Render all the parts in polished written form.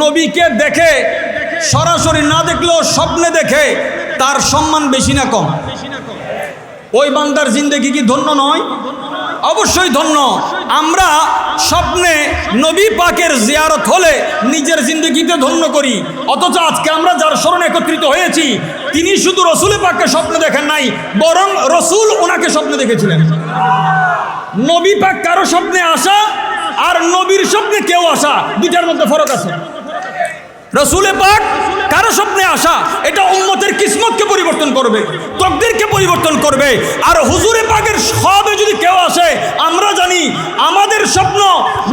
নবীকে দেখে সরাসরি না দেখলেও স্বপ্নে দেখে তার সম্মান বেশি না কম? ওই বান্দার জিন্দেগি কি ধন্য নয়? অবশ্যই ধন্য। আমরা স্বপ্নে নবী পাকের জিয়ারত হলে নিজের জিন্দেগিতে ধন্য করি, অথচ আজকে আমরা যার স্মরণে একত্রিত হয়েছি তিনি শুধু রসুল পাককে স্বপ্নে দেখেন নাই, বরং রসুল ওনাকে স্বপ্নে দেখেছিলেন। নবী পাক কারো স্বপ্নে আসা আর নবীর স্বপ্নে কেউ আসা, দুইটার মধ্যে ফরক আছে। রসুলে পাক কারো স্বপ্নে আসা এটা উম্মতের কিসমতকে পরিবর্তন করবে, তকদিরকে পরিবর্তন করবে। আর হুজুরে পাকের স্বপ্নে যদি কেউ আসে, আমরা জানি আমাদের স্বপ্ন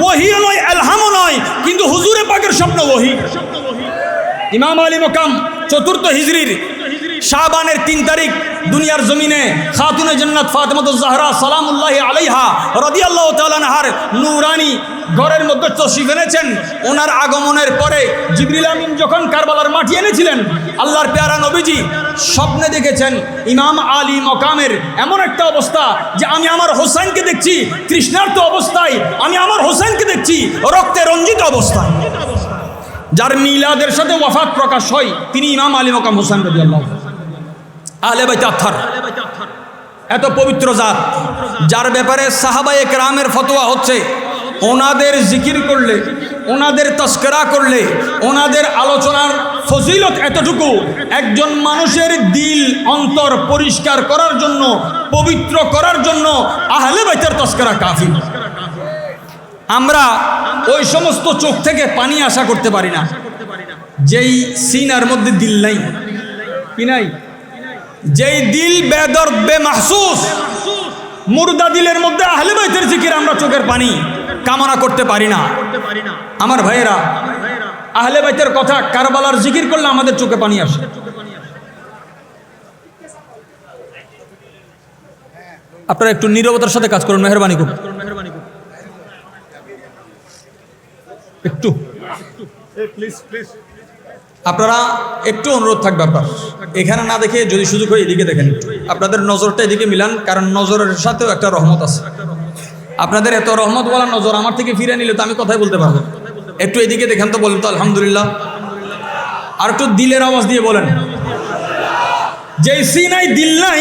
ওহীও নয়, ইলহামও নয়, কিন্তু হুজুরে পাকের স্বপ্ন ওহী। ইমাম আলী মকাম 4th হিজরির শাবানের 3 তারিখ দুনিয়ার জমিনে খাতুনে জান্নাত ফাতেমাতুজ জাহরা সালামুল্লাহি আলাইহা রাদিয়াল্লাহু তাআলা আনহার নূরানি ঘরের মধ্যে তশরিফ এনেছেন। ওনার আগমনের পরে জিবরিল আমিন যখন কারবালার মাটি এনেছিলেন, আল্লাহর পেয়ারা নবীজি স্বপ্নে দেখেছেন ইমাম আলী মকামের এমন একটা অবস্থা যে আমি আমার হোসেনকে দেখছি তৃষ্ণার্ত অবস্থায়, আমি আমার হোসেনকে দেখছি রক্তে রঞ্জিত অবস্থায়। যার মিলাদের সাথে ওয়াফাত প্রকাশ হয় তিনি ইমাম আলী মকাম হোসেন রাদিয়াল্লাহু আহলে বাইত আতহার। এত পবিত্র জাত যার ব্যাপারে সাহাবায়ে কেরামের ফতোয়া হচ্ছে ওনাদের জিকির করলে, ওনাদের তস্করা করলে, ওনাদের আলোচনার ফজিলত এতটুকু, একজন মানুষের দিল অন্তর পরিষ্কার করার জন্য, পবিত্র করার জন্য আহলে বাইতের তস্করা কাফি। আমরা ওই সমস্ত চোখ থেকে পানি আশা করতে পারি না যেই সিনার মধ্যে দিল নাই, কি নাই? যেই দিল বেদর্দ বেমাহসুস, মুর্দা দিলের মধ্যে আহলে বাইতের জিকির আমরা চোখের পানি কামনা করতে পারি না। আমার ভাইয়েরা, আহলে বাইতের কথা কারবালার জিকির করলে আমাদের চোখে পানি আসে। আপনারা একটু নীরবতার সাথে কাজ করুন, মেহরবানি করুন। একটু আপনারা একটু অনুরোধ থাকবে, আপনার এখানে না দেখে যদি সুযোগ হয় এদিকে দেখেন, আপনাদের নজরটা এদিকে মিলান, কারণ নজরের সাথেও একটা রহমত আছে। আপনাদের এত রহমত বলা নজর আমার থেকে ফিরে নিলে তো আমি কথাই বলতে পারবো। একটু এদিকে দেখেন তো, বলেন তো আলহামদুলিল্লাহ। আর একটু দিলের আওয়াজ দিয়ে বলেন, যেই সি নাই দিল নাই,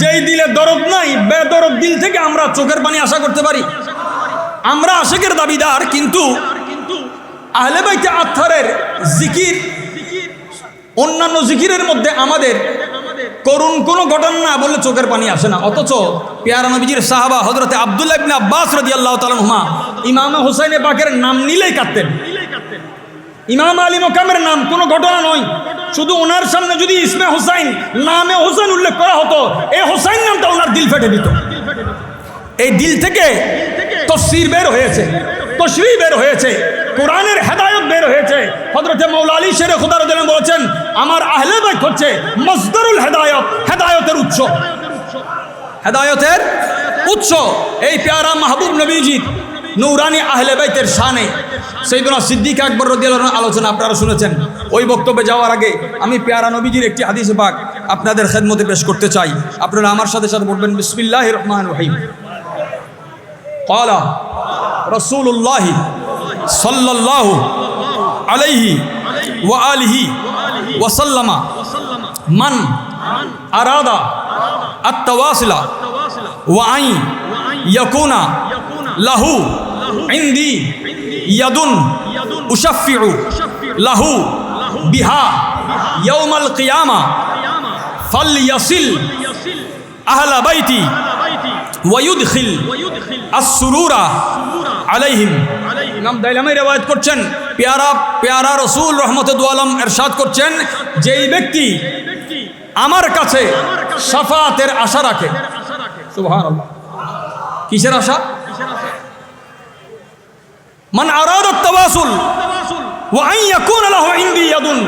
যেই দিলে দরদ নাই, বেদরদ দিল থেকে আমরা চোখের পানি আশা করতে পারি? আমরা আশিকের দাবিদার, কিন্তু আহলে বাইতে আতহারের জিকির অন্যান্য জিকিরের মধ্যে আমাদের করুণ কোনো ঘটনা না বললে চোখের পানি আসে না। অথচ পেয়ারা নবীজির সাহাবা হযরতে আব্দুল্লাহ ইবনে আব্বাস রাদিয়াল্লাহু তাআলা আনহুমা ইমাম হুসাইন পাকের নাম নিলেই কাঁদতেন। ইমাম আলী মকামের নাম কোনো ঘটনা নয়, শুধু ওনার সামনে যদি ইসমে হুসাইন, নামে হুসাইন উল্লেখ করা হতো, এই হুসাইন নামটা ওনার দিল ফেটে দিত। এই দিল থেকে তাফসীর বের হয়েছে, তশরিহ বের হয়েছে, কোরআনের হেদায়ত বের হয়েছে। হযরতে মাওলা আলী শেরে খুদা রাদিয়াল্লাহু আনহু বলেছেন, আমার আহলে বাইত হচ্ছে মসদারুল হেদায়ত, হেদায়তের উৎস, হেদায়তের উৎস। এই প্যারা মাহবুব নবীজির নূরানি আহলে বাইতের শানে সাইয়েদুনা সিদ্দিক আকবর রাদিয়াল্লাহু আনহু আলোচনা আপনারা শুনেছেন। ওই বক্তব্যে যাওয়ার আগে আমি প্যারা নবীজির একটি হাদিস পাক আপনাদের খেদমতে পেশ করতে চাই। আপনারা আমার সাথে সাথে বলবেন বিসমিল্লাহির রহমানির রহিম। ক্বালা রাসূলুল্লাহ সাল্লাল্লাহু আলাইহি ওয়া আলিহি ওয়া সাল্লামা মান আরাদা আত-তাওয়াসিলা ওয়া আই ইয়াকুনা লাহু ইনদি ইয়াদুন উশাফিউ লাহু বিহা ইয়াউমাল কিয়ামা ফালইয়াসিল আহলা বাইতি ওয়া ইউদখিল আস-সুরুরা আলাইহিম। ইমাম দাইলামি রিওয়ায়াত করছেন, প্যারা রাসূল রাহমাতুল আলম ইরশাদ করছেন, যেই ব্যক্তি আমার কাছে শাফাআতের আশা রাখে, সুবহানাল্লাহ, কিসের আশা? মান আরাদা তাওয়াসুল ওয়া আন ইয়াকুনা লাহু ইনদি ইয়াদুন,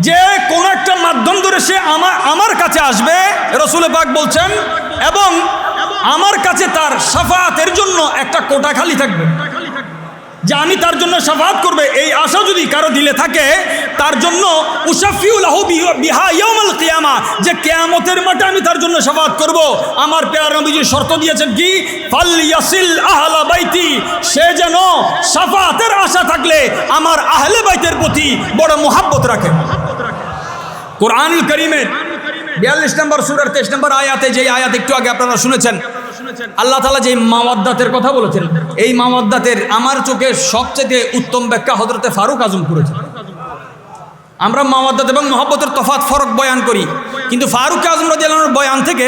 যে কোন একটা মাধ্যম ধরে সে আমার কাছে আসবে, রাসূল পাক বলছেন, এবং আমার কাছে তার শাফাআতের জন্য একটা কোটা খালি থাকবে, যে আমি তার জন্য শাফাআত করবে, এই আশা যদি কারো দিলে থাকে, তার জন্য উশাফিউ লাহু বিহা ইয়াউমাল কিয়ামা, যে কিয়ামতের মাঠে আমি তার জন্য শাফাআত করব। আমার প্যারা নবীজি শর্ত দিয়েছেন কি? ফালইয়াসিল আহলা বাইতি, সে যেন শাফাআতের আশা থাকলে আমার আহলে প্রতি বড় মোহাব্বত রাখে। কোরআনুল কারীমের 42 নম্বর সূরার 23 নম্বর আয়াতে, যে আয়াত একটু আগে আপনারা শুনেছেন, আল্লাহ তাআলা যে মাওয়াদ্দাতের কথা বলেছেন, এই মাওয়াদ্দাতের আমার চোখে সবচেয়ে উত্তম ব্যাখ্যা হযরতে ফারুক আজম করেছেন। আমরা মাওয়াদ্দাত এবং মহব্বতের তফাৎ ফরক বয়ান করি, কিন্তু ফারুক আজম রাদিয়াল্লাহু আনহুর বয়ান থেকে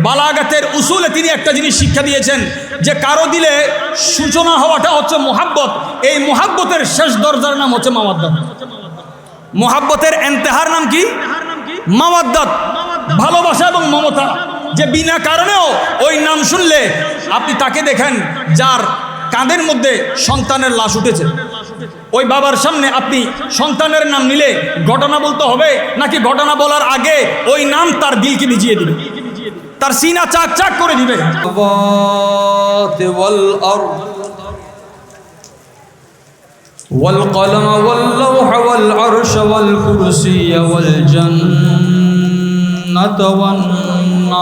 বালাগাতের উসুলে তিনি একটা জিনিস শিক্ষা দিয়েছেন, যে কারো দিলে সূচনা হওয়াটা হচ্ছে মোহাব্বত, এই মোহাব্বতের শেষ দরজার নাম হচ্ছে মাওয়াদ্দাত। মোহাব্বতের ইন্তেহার নাম কি? মাওয়াদ্দাত, ভালোবাসা এবং মমতা, যে বিনা কারণেও ওই নাম শুনলে আপনি তাকে দেখেন যার কাঁধের মধ্যে সন্তানের লাশ উঠেছে, ওই বাবার সামনে আপনি সন্তানের নাম নিলে ঘটনা বলতে হবে, নাকি ঘটনা বলার আগে ওই নাম তার দিলকে ভিজিয়ে দিবে, তার সিনা চাক চাক করে দিবে। والقلم واللوح والعرش والكرسي والجنة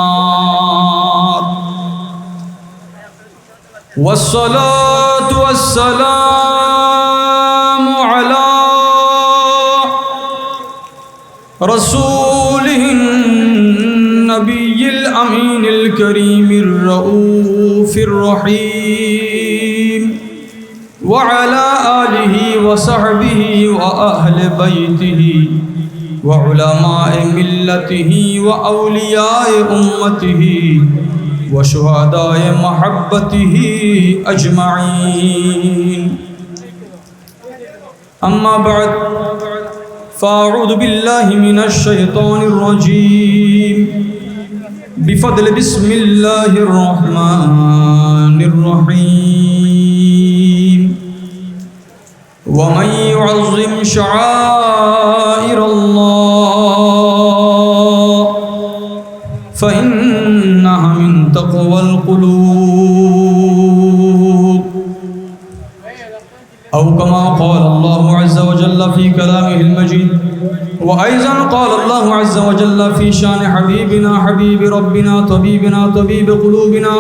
والنار والصلاة والسلام على رسوله النبي الأمين الكريم الرؤوف الرحيم وعلى آله وصحبه وأهل بيته وعلماء ملته وأولياء أمته وشهداء محبته أجمعين. أما بعد، فأعوذ بالله من الشيطان الرجيم بفضل بسم الله الرحمن الرحيم. ومن يعظم شعائر الله فإنها من تقوى القلوب، أو كما قال الله عز وجل في كلامه المجيد. وأيضا قال الله عز وجل في شان حبيبنا حبيب ربنا طبيبنا طبيب قلوبنا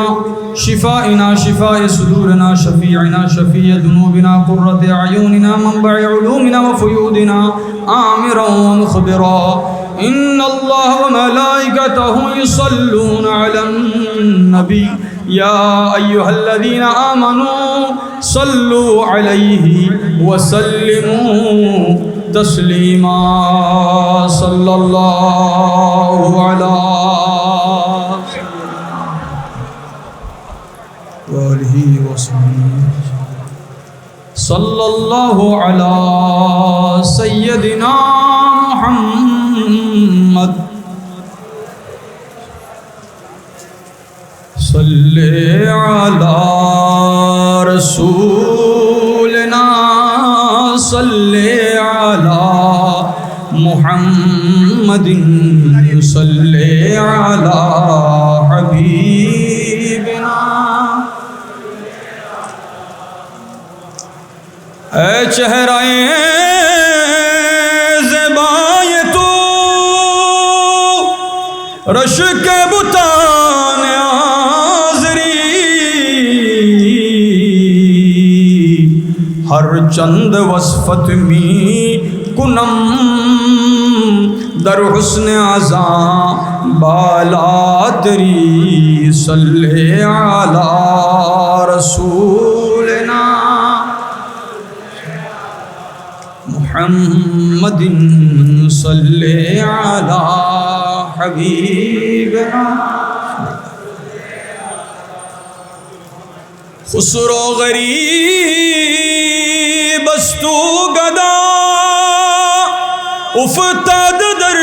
شفائنا شفاء صدورنا شفيعنا شفيع ذنوبنا قرة أعيننا منبع علومنا وفيودنا آمرا ومخبرا إن الله وملائكته يصلون على النبي يا أيها الذين آمنوا صلوا عليه وسلموا تسليما. صلى الله على آله وصحبه صلى الله على سيدنا محمد صل على رسولنا صل على محمد صل على حبيبنا. اے چہرائے زیبائے تو رش کے بتان آزری ہر چند وصفت می کنم در حسن عزاں بالاتری صلی علی رسولنا محمد صلی علی حبیبنا. خسرو غریب استو گدا افتاد در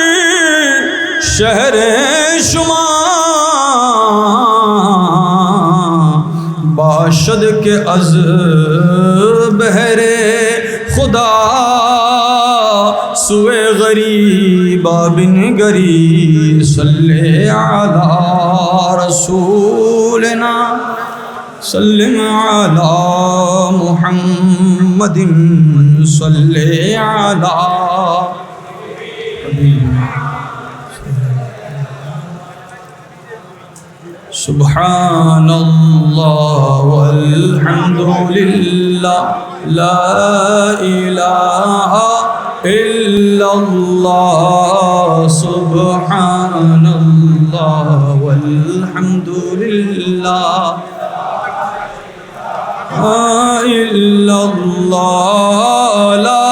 شہر شما باشد کے از بہرے خدا سوئے غریبا بن گری صلی علی رسولنا سلم علی محمد صلی علی سبحان اللہ والحمد للہ لا الہ ইল্লাল্লাহ সুবহানাল্লাহ ওয়ালহামদুলিল্লাহ ইল্লাল্লাহ লা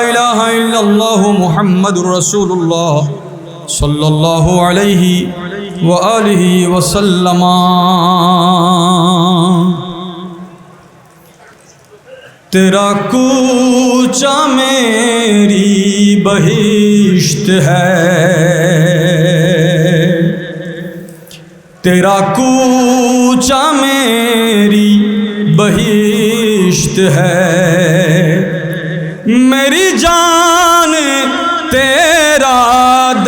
ইলাহা ইল্লাল্লাহু মুহাম্মাদুর রাসূলুল্লাহ সাল্লাল্লাহু আলাইহি ওয়া আলিহি ওয়াসাল্লাম। तेरा कूचा मेरी बहिश्त है, तेरा कूचा मेरी बहिश्त है, मेरी जान तेरा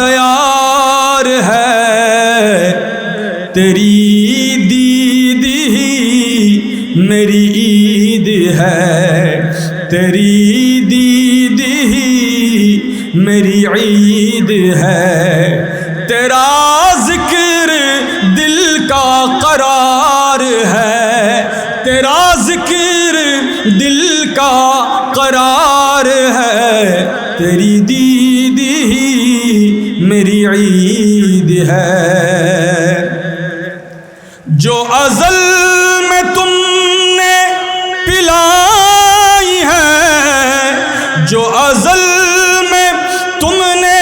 दयार है, तेरी दीदी ही मेरी ईद है, तेरी दीदी ही मेरी ईद है, तेरा जिक्र दिल का करार है, तेरा जिक्र दिल का करार है, तेरी दीदी ही मेरी ईद है। जो अज़ल में तुमने पिलाई है, जो अज़ल में तुमने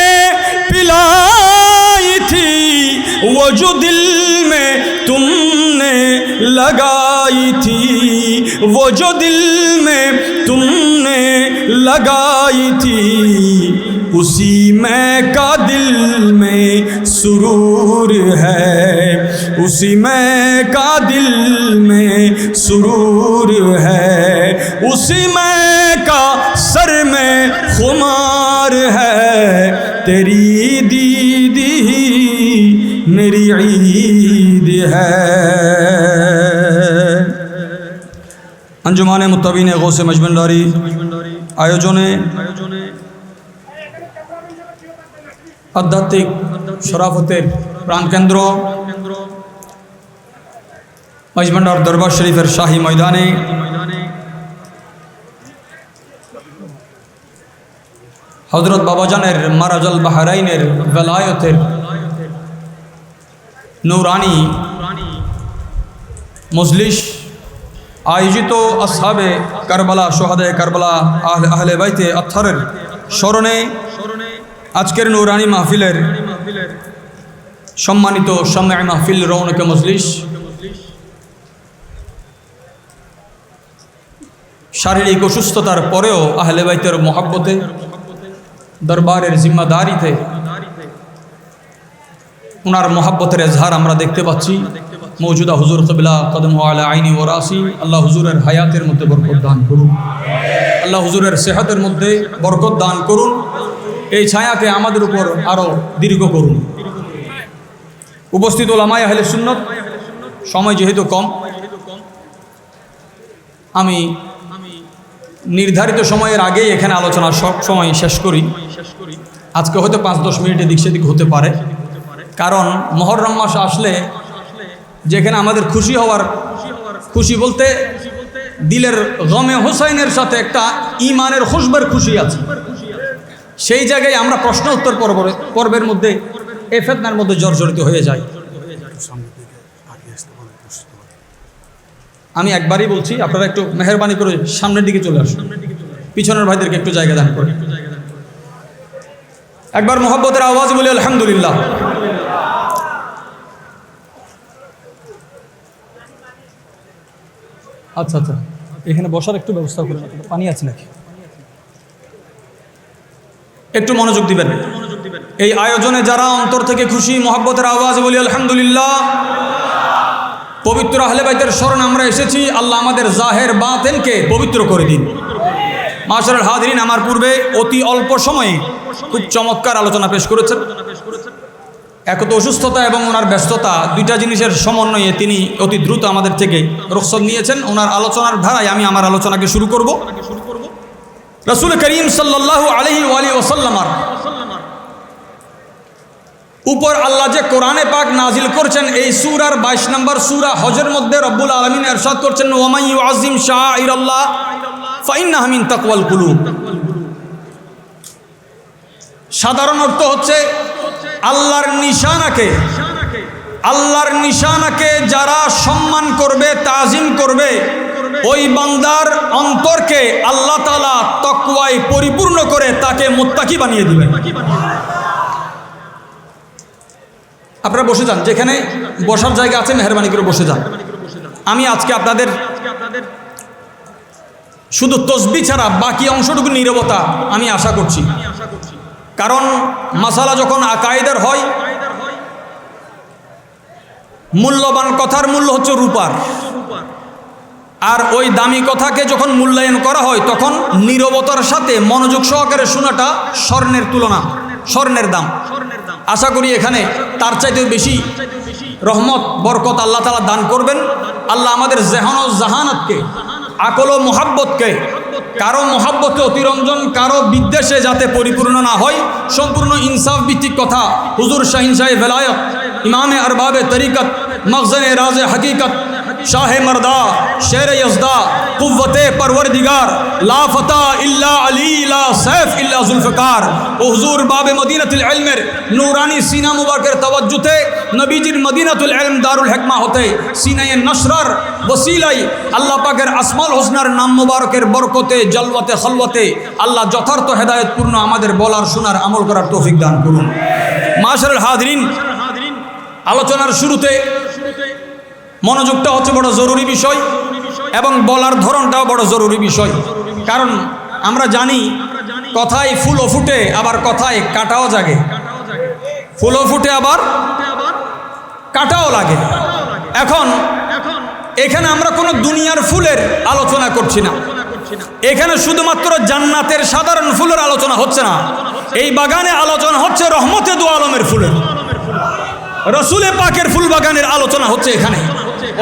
पिलाई थी, वो जो दिल में तुमने लगाई थी, वो जो दिल में तुमने लगाई थी, उसी में का दिल में सुरूर है, उसी में का दिल में सुरूर है, उसी में का सर में खुमार है, तेरी दीदी ही मेरी ईद है। अंजुमाने मुत्तबीने गौसे मजबंडारी आयोजने आध्यात्मिक शराफतेर प्राणकेंद्र मजबंडार दरबार शरीफेर शाही मैदाने हजरत बाबाजानेर माराजाल बाहराइनेर वेलायतेर नूरानी मजलिस आयोजित असहाबे करबला शुहादाए करबला आहले बैते अत्थारेर स्मरणे आजकेर नूरानी महफिलेर सम्मानित शामे महफिल रौनके मजलिस शारीरिक असुस्थतार परेও आहले बैतेर मोहब्बते दरबारेर जिम्मेदारिते उनार मोहब्बतेर एजहार आमरा देखते पाচ্ছি। मौजूदा हुजूर क़िबला कदम आला आईनी व रासी अल्लाह हुजूरेर हायातेर मध्य बरकत दान करुन, अल्लाह हुजूरेर सेहतेर मध्य बरकत दान करुन, এই ছায়াকে আমাদের উপর আরো দীর্ঘ করুন। উপস্থিত ওলামায়ে আহলে সুন্নাত, সময় যেহেতু কম, আমি নির্ধারিত সময়ের আগেই এখানে আলোচনা সব সময় শেষ করি। আজকে হয়তো 5-10 মিনিট এদিক সেদিক হতে পারে, কারণ মুহররম মাস আসলে যেখানে আমাদের খুশি হওয়ার, খুশি বলতে দিলের গমে হোসাইনের সাথে একটা ঈমানের খুশবের খুশি আছে, সেই জায়গায় আমরা প্রশ্ন উত্তর পর্বের মধ্যে এই ফিতনার মধ্যে জর্জরিত হয়ে যায়। আমি একবারই বলছি, আপনারা একটু মেহেরবানি করে সামনের দিকে চলে আসুন, পিছনের ভাইদেরকে একটু জায়গা দান করুন। একবার মোহব্বতের আওয়াজ বলি আলহামদুলিল্লাহ। আচ্ছা আচ্ছা, এখানে বসার একটু ব্যবস্থা করুন, পানি আছে নাকি? একটু মনোযোগ দিবেন। এই আয়োজনে যারা অন্তর থেকে খুশি, মোহব্বতের আওয়াজ বলি আলহামদুলিল্লাহ। পবিত্র আহলে বাইতের স্মরণে আমরা এসেছি, আল্লাহ আমাদের জাহের বাতেনকে পবিত্র করে দিন। মাশাআল্লাহ হাজিরিন, আমার পূর্বে অতি অল্প সময়ে খুব চমৎকার আলোচনা পেশ করেছেন। একত অসুস্থতা এবং ওনার ব্যস্ততা, দুইটা জিনিসের সমন্বয়ে তিনি অতি দ্রুত আমাদের থেকে রুখসত নিয়েছেন। ওনার আলোচনার ধারায় আমি আমার আলোচনাকে শুরু করব। রাসূল করিম সাল্লাল্লাহু আলাইহি ওয়া আলিহি ওয়াসাল্লাম উপর আল্লাহ যে কোরআনে পাক নাজিল করছেন এই সূরার 22 নম্বর সূরা হজের মধ্যে রব্বুল আলামিন ইরশাদ করছেন ওয়ামান ইউআযিম শাআইরাল্লাহ ফাইন্নাহা মিন তাকওয়াল কুলুব। সাধারণ অর্থ হচ্ছে আল্লাহর নিশানাকে যারা সম্মান করবে, তাজিম করবে, ওই বান্দার অন্তরকে আল্লাহ তাআলা তাকওয়ায় পরিপূর্ণ করে তাকে মুত্তাকি বানিয়ে দিবেন। আপনারা বসে যান, যেখানে বসার জায়গা আছে মেহরবানি করে বসে যান। আমি আজকে আপনাদের শুধু তসবিহ ছাড়া বাকি অংশটুকু নীরবতা আমি আশা করছি, কারণ মাসালা যখন আকায়েদের হয়, মূল্যবান কথার মূল্য হচ্ছে রূপার, আর ওই দামি কথাকে যখন মূল্যায়ন করা হয় তখন নীরবতার সাথে মনোযোগ সহকারে শোনাটা স্বর্ণের তুলনা, স্বর্ণের দাম। আশা করি এখানে তার চাইতেও বেশি রহমত বরকত আল্লাহ তাআলা দান করবেন। আল্লাহ আমাদের জেহান ও জাহানাতকে, আকল ও মোহাব্বতকে, কারো মোহাব্বতে অতিরঞ্জন, কারো বিদ্বেষে যাতে পরিপূর্ণ না হয়, সম্পূর্ণ ইনসাফ ভিত্তিক কথা হুজুর শাহিন শাহে বেলায়ত, ইমামে আরবাবে তরিকত, মখজনে রাজে হकीकत, शाह मर्दा, शेर यज़दा, कुव्वते परवरदिगार, ला फता इल्ला अली, ला सैफ इल्ला जुल्फ़कार, हुजूर बाबे मदीनतुल इल्मेर नूरानी सीना मुबारकेर तवज्जुते नबीजिर मदीनतुल इल्म दारुल हिकमा होते सीनाए नशरार वसीलाई আল্লাহ পাকের আসমাউল হোসনার নাম মুবারকের বরকতে জলওয়াতে খলওয়াতে আল্লাহ যথার্থ হেদায়েতপূর্ণ আমাদের বলার শোনার আমল করার তৌফিক দান করুন। মাশাআল্লাহ হাজিরিন, আলোচনার শুরুতে মনোযোগটা হচ্ছে বড় জরুরি বিষয় এবং বলার ধরনটাও বড় জরুরি বিষয়, কারণ আমরা জানি কথায় ফুলও ফুটে আবার কথায় কাটাও জাগে, ফুলও ফুটে আবার কাটাও লাগে। এখন এখানে আমরা কোনো দুনিয়ার ফুলের আলোচনা করছি না, এখানে শুধুমাত্র জান্নাতের সাধারণ ফুলের আলোচনা হচ্ছে না, এই বাগানে আলোচনা হচ্ছে রহমতে দু আলমের ফুলের, রসুলে পাকের ফুল বাগানের আলোচনা হচ্ছে এখানে।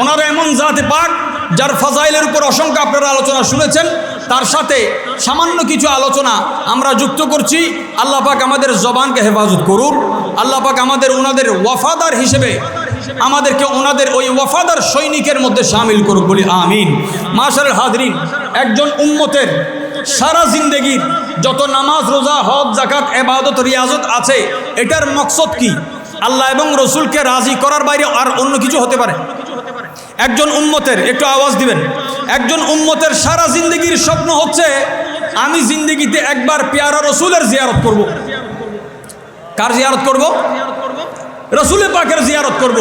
ওনারা এমন জাতে পাক যার ফাজাইলের উপর অসংখ্য আপনারা আলোচনা শুনেছেন, তার সাথে সামান্য কিছু আলোচনা আমরা যুক্ত করছি। আল্লাহ পাক আমাদের জবানকে হেফাজত করুন, আল্লাহ পাক আমাদের ওনাদের ওয়াফাদার হিসেবে আমাদেরকে ওনাদের ওই ওয়াফাদার সৈনিকের মধ্যে শামিল করুক বলি আমিন। মাশাআল্লাহ হাজরিন, একজন উম্মতের সারা জিন্দেগির যত নামাজ, রোজা, হজ, যাকাত, ইবাদত, রিয়াজত আছে, এটার মকসদ কি? আল্লাহ এবং রসুলকে রাজি করার বাইরে আর অন্য কিছু হতে পারে? একজন উম্মতের, একটু আওয়াজ দিবেন, একজন উম্মতের সারা জিন্দেগির স্বপ্ন হচ্ছে আমি জিন্দেগিতে একবার পেয়ারা রসুলের জিয়ারত করব। কার জিয়ারত করব? রসুলে পাকের জিয়ারত করব।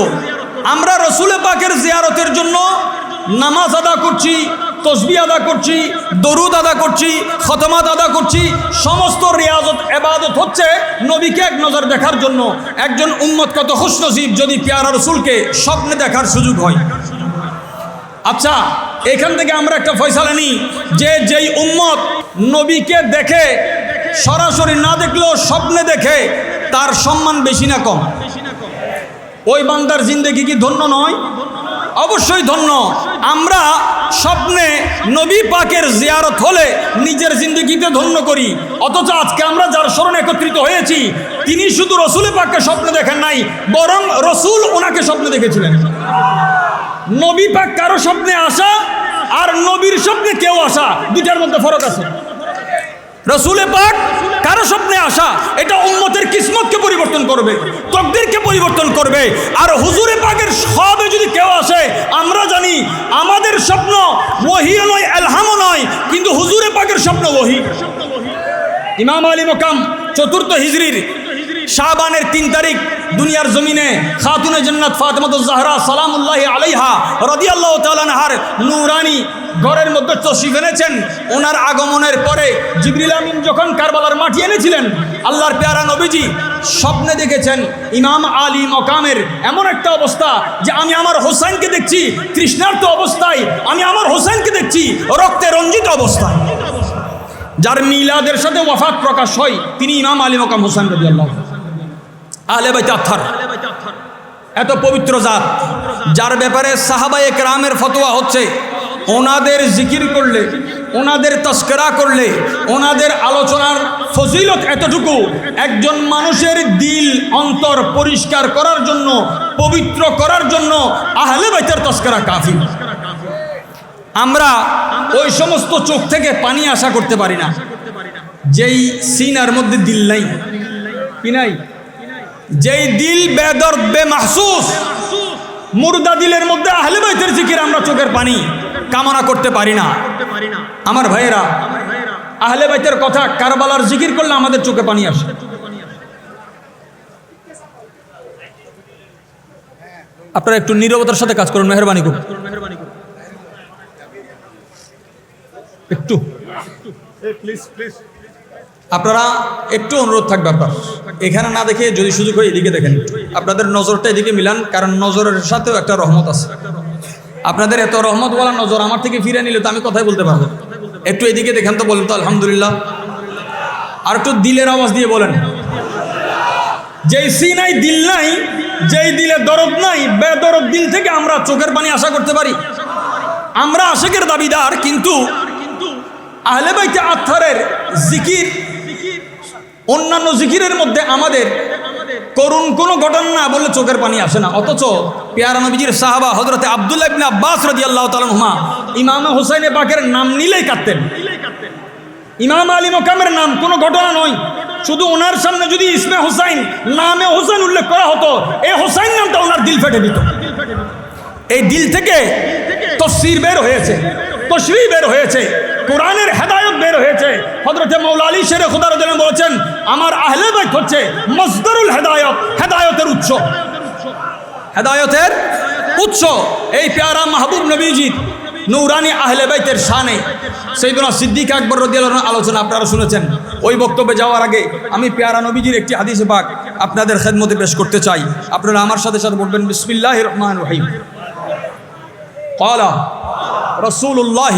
আমরা রসুলে পাকের জিয়ারতের জন্য নামাজ আদা করছি, তসবিহ আদা করছি, দরুদ আদা করছি, খতমাত আদা করছি, সমস্ত রিয়াজত ইবাদত হচ্ছে নবীকে এক নজর দেখার জন্য। একজন উম্মত কত খুশনসিব যদি পেয়ারা রসুলকে স্বপ্নে দেখার সুযোগ হয়। আচ্ছা, এখান থেকে আমরা একটা ফয়সালা নিই যে যেই উম্মত নবীকে দেখে সরাসরি না দেখলেও স্বপ্নে দেখে, তার সম্মান বেশি না কম? ওই বান্দার জিন্দেগি কি ধন্য নয়? অবশ্যই ধন্য। আমরা স্বপ্নে নবী পাকের জিয়ারত হলে নিজের জিন্দেগিতে ধন্য করি, অথচ আজকে আমরা যার স্মরণে একত্রিত হয়েছি তিনি শুধু রসুলে পাককে স্বপ্নে দেখেন নাই, বরং রসুল ওনাকে স্বপ্নে দেখেছিলেন। নবী পাক কারো স্বপ্নে আসা আর নবীর স্বপ্নে কেউ আসা, দুটার মধ্যে ফরক আছে। রসুলে পাক কারো স্বপ্নে আসা এটা উম্মতের কিসমতকে পরিবর্তন করবে, তকদিরকে পরিবর্তন করবে। আর হুজুরে পাকের স্বপ্নে যদি কেউ আসে, আমরা জানি আমাদের স্বপ্ন ওহীও নয়, ইলহামও নয়, কিন্তু হুজুরে পাকের স্বপ্ন ওহী। ইমাম আলী মকাম 4th হিজরির শাবানের 3 তারিখ দুনিয়ার জমিনে খাতুনে জান্নাত ফাতেমাতুজ জাহরা সালামুল্লাহি আলাইহা রাদিয়াল্লাহু তাআলা আনহার নূরানি ঘরের মধ্যে তশরিফ এনেছেন। ওনার আগমনের পরে জিবরিল আমিন যখন কারবালার মাটি এনেছিলেন, আল্লাহর পেয়ারা নবীজি স্বপ্নে দেখেছেন ইমাম আলী মকামের এমন একটা অবস্থা যে আমি আমার হোসেনকে দেখছি তৃষ্ণার্ত অবস্থায়, আমি আমার হোসেনকে দেখছি রক্তে রঞ্জিত অবস্থায়। যার মিলাদের সাথে ওয়াফাত প্রকাশ হয় তিনি ইমাম আলী মকাম হোসেন রাদিয়াল্লাহু আহলে বাইত আতহার। এত পবিত্র জাত যার ব্যাপারে সাহাবায়ে কেরামের ফতোয়া হচ্ছে ওনাদের জিকির করলে, ওনাদের তস্করা করলে, ওনাদের আলোচনার ফজিলত এতটুকু, একজন মানুষের দিল অন্তর পরিষ্কার করার জন্য, পবিত্র করার জন্য আহলে বাইতের তস্করা কাফি। আমরা ওই সমস্ত চোখ থেকে পানি আশা করতে পারি না যেই সিনার মধ্যে দিল নাই, কি নাই, যেই দিল বেদর্দ বেমাহসুস, মুর্দা দিলের মধ্যে আহলে বাইতের জিকির আমরা চোখের পানি কামনা করতে পারি না। আমার ভাইয়েরা, আহলে বাইতের কথা, কারবালার জিকির করলে আমাদের চোখে পানি আসে। আপনারা একটু নীরবতার সাথে কাজ করুন, মেহরবানি করুন, একটু আপনারা একটু অনুরোধ থাকবে আপনার এখানে না দেখে যদি সুযোগ হয় এদিকে দেখেন, আপনাদের নজরটা এদিকে মিলান, কারণ নজরের সাথেও একটা রহমত আছে। আপনাদের এত রহমত বলা নজর আমার থেকে ফিরে নিলে তো আমি কথাই বলতে পারবো। একটু এদিকে দেখেন তো, বলেন তো আলহামদুলিল্লাহ। আর একটু দিলের আওয়াজ দিয়ে বলেন, যেই সি নাই, দিল নাই, যেই দিলে দরদ নাই, বেদরদ দিল থেকে আমরা চোখের পানি আশা করতে পারি? আমরা আশিকের দাবিদার, কিন্তু আহলে বাইতে আত্মারের জিকির, অন্যান্য জিকিরের মধ্যে আমাদের করুণ কোনো ঘটনা না বললে চোখের পানি আসে না। অথচ পেয়ারা নবীজির সাহাবা হযরতে আব্দুল্লাহ ইবনে আব্বাস রাদিয়াল্লাহু তাআলা আনহুমা ইমাম হুসাইন পাকের নাম নিলেই কাঁদতেন। ইমাম আলী মোকামের নাম কোনো ঘটনা নয়, শুধু ওনার সামনে যদি ইসমে হুসাইন, নামে হুসাইন উল্লেখ করা হতো, এই হুসাইন নামটা ওনার দিল ফেটে দিত। এই দিল থেকে তাফসীর বের হয়েছে, তাশরীহ বের হয়েছে, কোরআনের হেদায়েত বের হয়েছে। হযরতে মাওলা আলী শেরে খুদা রাদিয়াল্লাহু আনহু বলেছেন, আমার আহলে বাইত হচ্ছে মসদারুল হেদায়েত, হেদায়েতের উৎস, হেদায়েতের উৎস। এই প্যারা মাহবুব নবীজির নূরানি আহলে বাইতের শানে সাইয়েদনা সিদ্দিক আকবর রাদিয়াল্লাহু আনহু আলোচনা আপনারা শুনেছেন। ওই বক্তব্যে যাওয়ার আগে আমি প্যারা নবীজির একটি হাদিসে পাক আপনাদের খেদমতে পেশ করতে চাই। আপনারা আমার সাথে সাথে বলবেন, বিসমিল্লাহির রহমানির রহিম। ক্বালা রাসূলুল্লাহ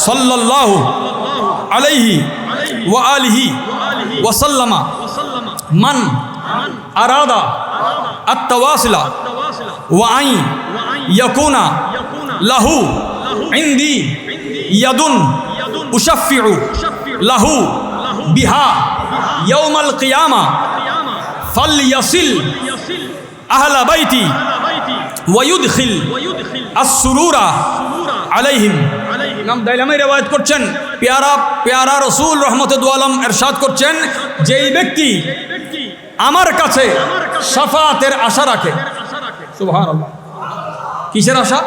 সাল্লাল্লাহু আলাইহি ওয়া আলিহি ওয়া সাল্লামা মান আরাদা আত-তাওয়াসিলা ওয়া আই ইয়াকুনা লাহু ইনদি ইয়াদুন উশাফিউ লাহু বিহা ইয়াউমাল কিয়ামা ফালইয়াসিল আহলা বাইতি ওয়া ইউদখিল আস-সুরুরা আলাইহিম। ইমাম দাইলামি রিওয়ায়াত করছেন, প্যারা রাসূল রাহমাতুল আলম ইরশাদ করছেন, যেই ব্যক্তি আমার কাছে শাফাআতের আশা রাখে, সুবহানাল্লাহ, কিসের আশা?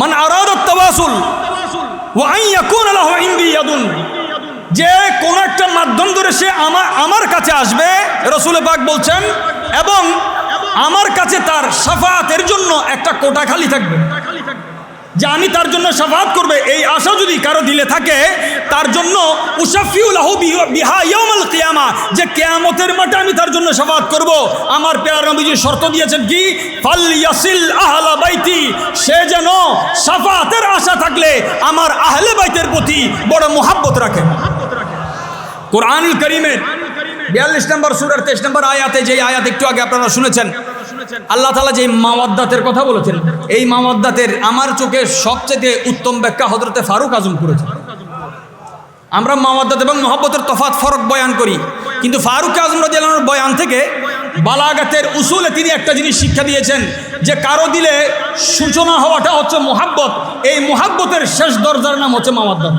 মান আরাদা তাওয়াসুল ওয়া আন ইয়াকুনা লাহু ইনদি ইয়াদুন, যে কোন একটা মাধ্যম ধরে সে আমার কাছে আসবে, রাসূল পাক বলছেন, এবং আমার কাছে তার শাফাআতের জন্য একটা কোটা খালি থাকবে, যে আমি তার জন্য শাফাআত করবে, এই আশা যদি কারো দিলে থাকে, তার জন্য উশাফিউ লাহু বিহা ইয়াউমাল কিয়ামা, যে কিয়ামতের মাঠে আমি তার জন্য শাফাআত করব। আমার প্যারা নবীজি শর্ত দিয়েছেন কি? ফালইয়াসিল আহলা বাইতি, সে যেন শাফাআতের আশা থাকলে আমার আহলে বাইতের প্রতি বড় মুহাব্বত রাখে। কোরআনুল কারীমের 42 নম্বর সূরার 23 নম্বর আয়াতে, যে আয়াত একটু আগে আপনারা শুনেছেন, আল্লাহ তাআলা যে মাওয়াদ্দাতের কথা বলেছেন, এই মাওয়াদ্দাতের আমার চোখে সবচেয়ে উত্তম ব্যাখ্যা হযরতে ফারুক আজম করেছেন। আমরা মাওয়াদ্দাত এবং মহব্বতের তফাৎ ফরক বয়ান করি, কিন্তু ফারুক আজম রাদিয়াল্লাহু আনহুর বয়ান থেকে বালাগাতের উসুলে তিনি একটা জিনিস শিক্ষা দিয়েছেন, যে কারো দিলে সূচনা হওয়াটা হচ্ছে মুহাব্বত, এই মুহাব্বতের শেষ দরজার নাম হচ্ছে মাওয়াদ্দাত।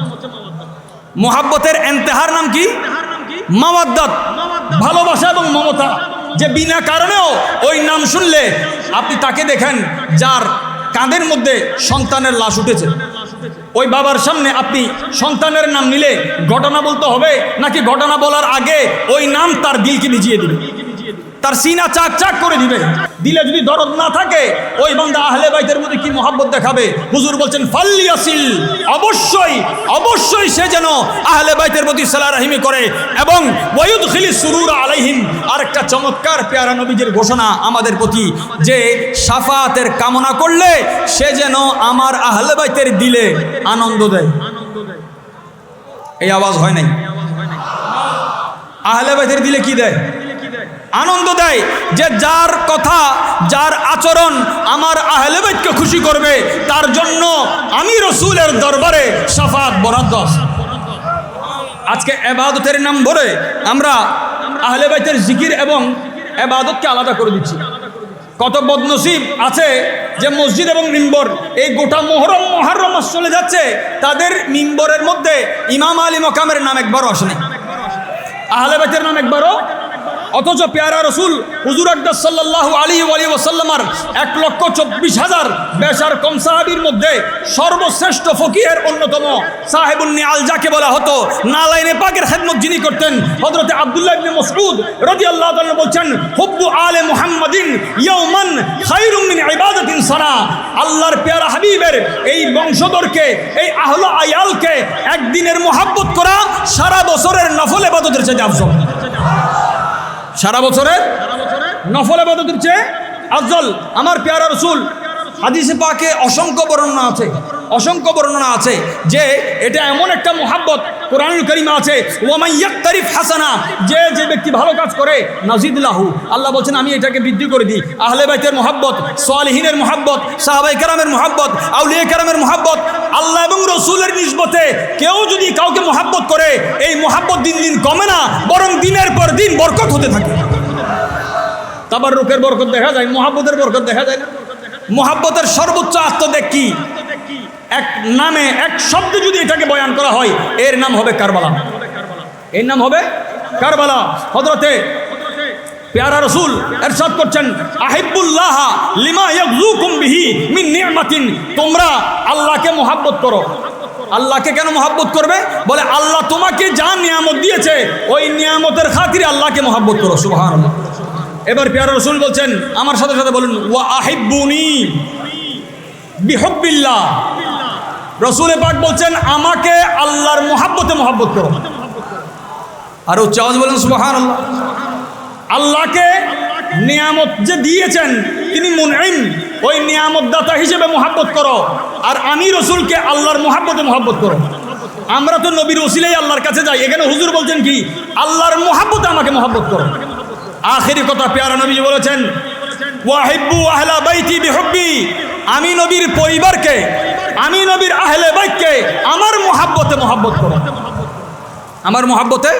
মুহাব্বতের ইন্তেহার নাম কি? মাওয়াদ্দাত, ভালোবাসা এবং মমতা, যে বিনা কারণেও ওই নাম শুনলে আপনি তাকে দেখেন যার কাঁধের মধ্যে সন্তানের লাশ উঠেছে, ওই বাবার সামনে আপনি সন্তানের নাম নিলে ঘটনা বলতে হবে, নাকি ঘটনা বলার আগে ওই নাম তার দিলকে ভিজিয়ে দিবে, তার সিনা চাক চাক করে দিবে? দিলে যদি দরদ না থাকে, ওই বান্দা আহলে বাইতের মধ্যে কি মহব্বত দেখাবে? হুজুর বলছেন ফালইয়াসিল, অবশ্যই অবশ্যই সে যেন আহলে বাইতের প্রতি সালাহ রাহিমি করে, এবং ওয়ায়ুদখিলিস সুরুরা আলাইহিম। আরেকটা চমৎকার পেয়ারা নবীজির ঘোষণা আমাদের প্রতি, যে শাফাআতের কামনা করলে সে যেন আমার আহলে বাইতের দিলে আনন্দ দেয়। এই আওয়াজ হয় নাই? আহলে বাইতের দিলে কি দেয়? আনন্দ দেয়, যে যার কথা, যার আচরণ আমার আহলে বাইতকে খুশি করবে, তার জন্য আমি রাসূলের দরবারে শাফাআত বরাদ্দ আছে। আজকে ইবাদতের নাম বলে আমরা আহলে বাইতের জিকির এবং ইবাদতকে আলাদা করে দিচ্ছি। কত বদনসিব আছে যে মসজিদ এবং মিম্বর এই গোটা মুহররম মাস চলে যাচ্ছে, তাদের মিম্বরের মধ্যে ইমাম আলী মকামের নাম একবারও আসেনি, আহলে বাইতের নাম একবারও। অথচ পেয়ারা রসুল হুজুর আকরাম সাল্লাল্লাহু আলাইহি ওয়াসাল্লামের 1,24,000 বেশার কম সাহাবীর মধ্যে সর্বশ্রেষ্ঠ ফকিহের অন্যতম সাহেবুন নিআল যাকে বলা হতো, নালাইনে পাকের খেদমত যিনি করতেন, হযরত আব্দুল্লাহ ইবনে মাসউদ রাদিয়াল্লাহু তাআলা বলছেন, হুব্বু আলে মুহাম্মাদিন ইয়াওমান খায়রুম মিন ইবাদাতিন সানা। আল্লাহর পেয়ারা হাবিবের এই বংশধরকে, এই আহলে আয়ালকে একদিনের মুহাব্বত করা সারা বছরের নফল ইবাদতের চেয়ে আফজল। সারা বছরের নফল ইবাদতের চেয়ে আফজল। আমার পেয়ারা রাসূল হাদিসে পাকে অসংখ্য বর্ণনা আছে যে এটা এমন একটা মুহাব্বত কোরআনুল কারীমে আছে, ওয়ামান ইয়াকতারিফ হাসানা, যে ব্যক্তি ভালো কাজ করে নাজিদ লাহু, আল্লাহ বলছেন আমি এটাকে বৃদ্ধি করে দিই। আহলে বাইতের মুহাব্বত, সালেহিনের মুহাব্বত, সাহাবায়ে কেরামের মুহাব্বত, আউলিয়া কেরামের মুহাব্বত, আল্লাহ এবং রসুলের নিসবতে কেউ যদি কাউকে মুহাব্বত করে, এই মুহাব্বত দিন দিন কমে না, বরং দিনের পর দিন বরকত হতে থাকে। তাবাররুকের বরকত দেখা যায়, মুহাব্বতের বরকত দেখা যায় না। মুহাব্বতের সর্বোচ্চ আত্মদেখ কি? এক নামে, এক শব্দে যদি এটাকে বয়ান করা হয়, এর নাম হবে কারবালা। এর নাম হবে কারবালা। হযরতে পেয়ারা রাসূল ইরশাদ করছেন, আহিব্বুল্লাহ লিমা ইয়াগযুকুম বিহি মিন নি'মাতিন, তোমরা আল্লাহকে মুহাব্বত করো। আল্লাহকে কেন মুহাব্বত করবে? বলে আল্লাহ তোমাকে যা নিয়ামত দিয়েছে ওই নিয়ামতের খাতিরে আল্লাহকে মুহাব্বত করো। সুবহানাল্লাহ। এবার পেয়ারা রাসূল বলছেন, আমার সাথে সাথে বলুন, ওয়া আহিব্বুনি বিহুব্বিল্লাহ। রাসূল পাক বলছেন আমাকে আল্লাহর মুহাব্বতে মুহাব্বত করো। আর উচ্চ আওয়াজ বলেন সুবহানাল্লাহ। আল্লাহকে নিয়ামত যে দিয়েছেন তিনি মুনঈম, ওই নিয়ামত দাতা হিসেবে মুহাব্বত করো। আর আমি রাসূলকে আল্লাহর মুহাব্বতে মুহাব্বত করো। আমরা তো নবীর ওসিলায় আল্লাহর কাছে যাই, এখানে হুজুর বলছেন কি আল্লাহর মুহাব্বতে আমাকে মুহাব্বত করো। আখেরি কথা পেয়ারা নবী বলেছেন, ওয়াহিব্বু আহলা বাইতি বিহুব্বি, আমি নবীর পরিবারকে, আমি নবীর আহলে বাইতকে আমার মুহাব্বতে মুহাব্বত করো। আমার মুহাব্বতে।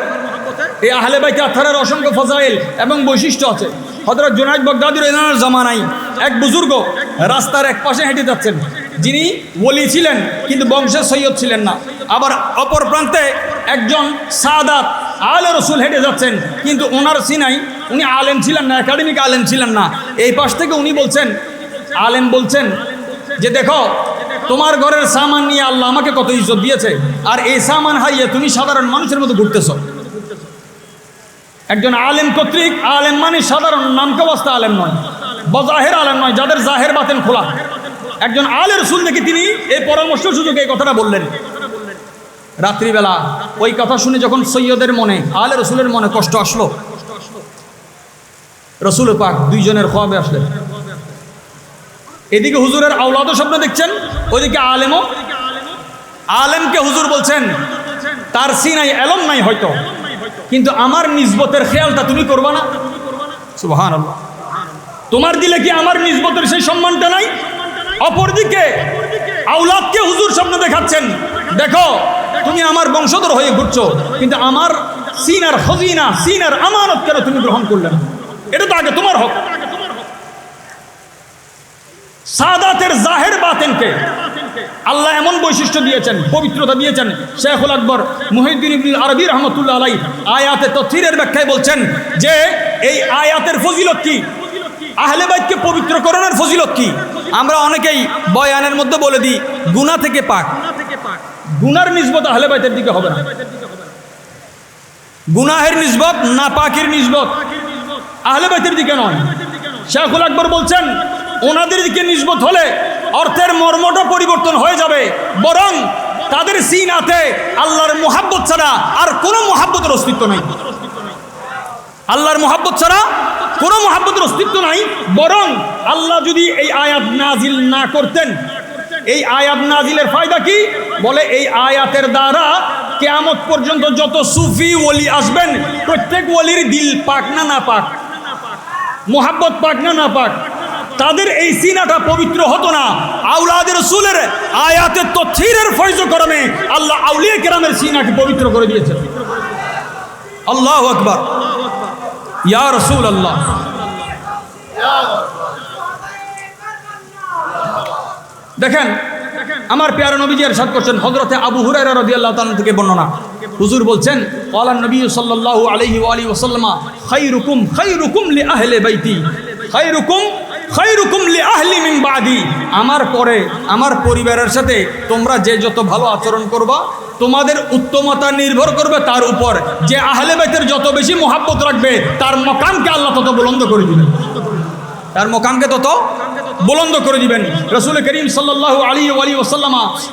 এই আহলে বাইত আত্মারের অসংখ্য ফজাইল এবং বৈশিষ্ট্য আছে। হযরত জুনাইদ বাগদাদীর এনার জামানায় এক বুজুর্গ রাস্তার এক পাশে হেঁটে যাচ্ছেন, যিনি ওলি ছিলেন কিন্তু বংশের সৈয়দ ছিলেন না। আবার অপর প্রান্তে একজন সাদাত আলে রসুল হেঁটে যাচ্ছেন, কিন্তু ওনার সিনাই উনি আলেম ছিলেন না, একাডেমিক আলেম ছিলেন না। এই পাশ থেকে উনি বলছেন, আলেম বলছেন যে দেখো তোমার ঘরের সামান নিয়ে আল্লাহ আমাকে কত ইজ্জত দিয়েছে, আর এই সামান হারিয়ে তুমি সাধারণ মানুষের মতো ঘুরতেছ। একজন আলেম কর্তৃক, আলেম মানে সাধারণ নামকে বাস্তা আলেম নয়, বজাহের আলেম নয়, যাদের জাহের বাতেন খোলা। একজন আলে রসুল দেখে তিনি এই পরামর্শ সুযোগে এই কথাটা বললেন। রাত্রিবেলা ওই কথা শুনে যখন সৈয়দের মনে, আলে রসুলের মনে কষ্ট আসলো, রসুল পাক দুইজনের খোয়াবে আসলেন। এদিকে হুজুরের আওলাদও স্বপ্ন দেখছেন, ওইদিকে আলেমও। আলেমকে হুজুর বলছেন তার সিনাই এলম নাই হয়তো, কিন্তু আমার নিসবতের খেয়ালটা তুমি করবা না? সুবহানাল্লাহ। তোমার দিলে কি আমার নিসবতের সেই সম্মানটা নাই? অপরদিকে আওলাদকে হুজুর স্বপ্ন দেখাচ্ছেন, দেখো তুমি আমার বংশধর হয়ে ঘুরছো, কিন্তু আমার সিনার খজিনা, সিনার আমানত কেন তুমি গ্রহণ করলে না? এটা তো আগে তোমার হক। সাদাতের জাহের বাতেনকে আল্লাহ এমন বৈশিষ্ট্য দিয়েছেন, পবিত্রতা দিয়েছেন। শেখুল আকবর মুহিউদ্দিন ইবনুল আরবি রাহমাতুল্লাহ আলাইহি আয়াতে তাফসীরের ব্যাখ্যায় বলছেন যে এই আয়াতের ফজিলত কি, আহলে বাইতকে পবিত্রকরণের ফজিলত কি। আমরা অনেকেই বয়ানের মধ্যে বলে দিই গুনাহ থেকে পাক, গুনার নিসবত আহলে বাইতের দিকে হবে না। গুনাহের নিসবত, নাপাকের নিসবত আহলে বাইতের দিকে নয়। শেখুল আকবর বলছেন ওনাদের দিকে নিসবত হলে অর্থের মর্মটা পরিবর্তন হয়ে যাবে, বরং তাদের সিনাতে আল্লাহর মুহাব্বত ছাড়া আর কোনো মুহাব্বতের অস্তিত্ব নাই। আল্লাহর মুহাব্বত ছাড়া কোনো মুহাব্বতের অস্তিত্ব নাই। বরং আল্লাহ যদি এই আয়াত নাজিল না করতেন, এই আয়াত নাজিলের ফায়দা কি? বলে এই আয়াতের দ্বারা কিয়ামত পর্যন্ত যত সুফি ওলি আসবেন, প্রত্যেক ওলির দিল পাক না না পাক, মুহাব্বত পাক না না পাক, তাদের এই সিনাটা পবিত্র হতো না। আওলাদ রাসূলের আয়াতের তাফসীরের ফয়জকরমে আল্লাহ আউলিয়া কেরামের সিনাকে পবিত্র করে দিয়েছেন। আল্লাহু আকবার, ইয়া রাসূলুল্লাহ। দেখেন আমার প্যারা নবীজি ইরশাদ করছেন, হযরতে আবু হুরায়রা রাদিয়াল্লাহু তাআলা থেকে বর্ণনা, হুজুর বলছেন, ক্বালা নবী সাল্লাল্লাহু আলাইহি ওয়া আলিহি ওয়াসাল্লাম, খায়রুকুম খায়রুকুম লি আহলি বাইতি, খায়রুকুম খায়রুকুম লি আহলি মিন বাদি। আমার পরে আমার পরিবারের সাথে তোমরা যে যত ভালো আচরণ করবা, তোমাদের উত্তমতা নির্ভর করবে তার উপর। যে আহলে বাইতের যত বেশি মহব্বত রাখবে, তার মকামকে আল্লাহ তত বুলন্দ করে দিবেন, তার মকামকে তত বুলন্দ করে দিবেন। রাসূল করিম সাল্লাল্লাহু আলাইহি ওয়া আলিহি ওয়াসাল্লাম